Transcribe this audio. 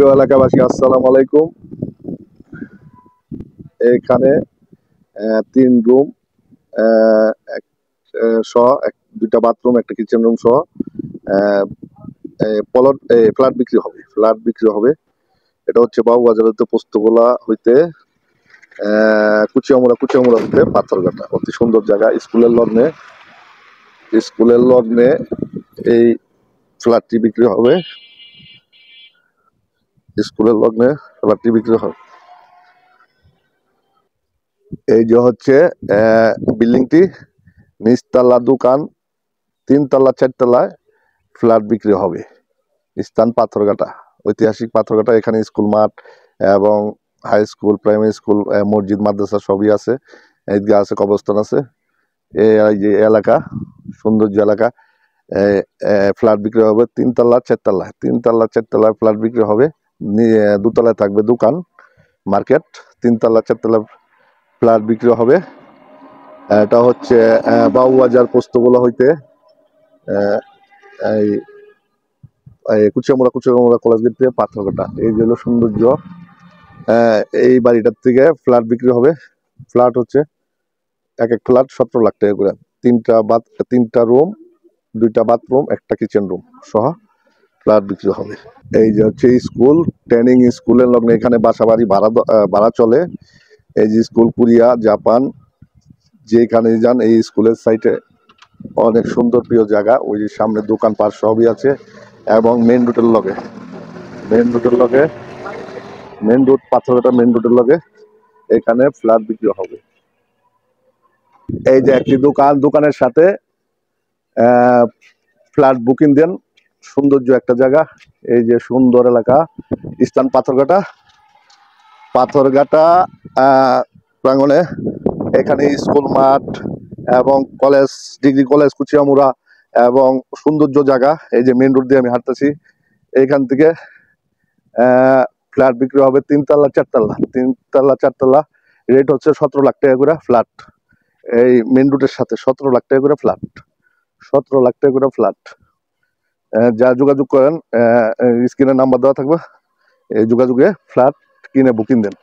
প্রিয় এলাকাবাসী, আসসালামু আলাইকুম। এখানে 3 রুম সহ দুইটা বাথরুম, একটা কিচেন রুম সহ ফ্ল্যাট বিক্রি হবে। এটা হচ্ছে বাবুবাজার হইতে পোস্তগোলা হইতে কুচিয়ামুড়া হইতে পাথরঘাটা। অতি সুন্দর জায়গা। স্কুলের লগ্নে এই ফ্ল্যাটটি বিক্রি হবে। এই যে হচ্ছে বিল্ডিংটি, নিচতলা দোকান, 3তলা 4তলায় ফ্ল্যাট বিক্রি হবে। স্থান পাথরঘাটা, ঐতিহাসিক পাথরঘাটা। এখানে স্কুল মাঠ এবং হাই স্কুল, প্রাইমারি স্কুল, মসজিদ, মাদ্রাসা সবই আছে। ঈদগাহ আছে, কবরস্থান আছে। এই যে এলাকা, সৌন্দর্য এলাকা। ফ্ল্যাট বিক্রি হবে 3তলা 4তলায় ফ্ল্যাট বিক্রি হবে। 2তলায় থাকবে দোকান, মার্কেট। 3তলা 4তলায় ফ্ল্যাট বিক্রি হবে। এটা হচ্ছে বাবুবাজার পোস্তগোলা হইতে কুচিয়ামুড়া কলেজ গেট থেকে পাথরঘাটা। এই যে হলো সৌন্দর্য। এই বাড়িটার থেকে ফ্ল্যাট বিক্রি হবে। ফ্ল্যাট হচ্ছে এক ফ্ল্যাট 17 লাখ টাকা করে। 3টা রুম, 2টা বাথরুম, একটা কিচেন রুম সহ ফ্ল্যাট বিক্রি হবে। এই যে হচ্ছে স্কুল, ট্রেনিং স্কুলের লগ্নে এখানে বাসা বাড়ি ভাড়া চলে। এই যে স্কুল, কোরিয়া, জাপান, যেখানে যান এই স্কুলের সাইটে অনেক সুন্দর প্রিয় জায়গা। ওই যে সামনে দোকান পাট সবই আছে এবং মেন রোড পাথরঘাটা মেন রোডের লগে এখানে ফ্ল্যাট বিক্রি হবে। এই যে একটি দোকানের সাথে ফ্ল্যাট বুকিং দেন। সৌন্দর্য একটা জায়গা। এই যে সুন্দর এলাকা, স্থান পাথরঘাটা প্রাঙ্গণে। এখানে স্কুল মাঠ এবং ডিগ্রি কলেজ কুচিয়ামুড়া এবং সৌন্দর্য জায়গা। এই যে মেন রোড দিয়ে আমি হাঁটতেছি, এইখান থেকে ফ্ল্যাট বিক্রি হবে 3তলা 4তলা। রেট হচ্ছে 17 লাখ টাকা করে ফ্ল্যাট। এই মেন রোডের সাথে 17 লাখ টাকা করে ফ্ল্যাট। যা যোগাযোগ করেন, স্ক্রিনে নাম্বার দেওয়া থাকবে। এই যোগাযোগে ফ্ল্যাট কিনে বুকিং দেন।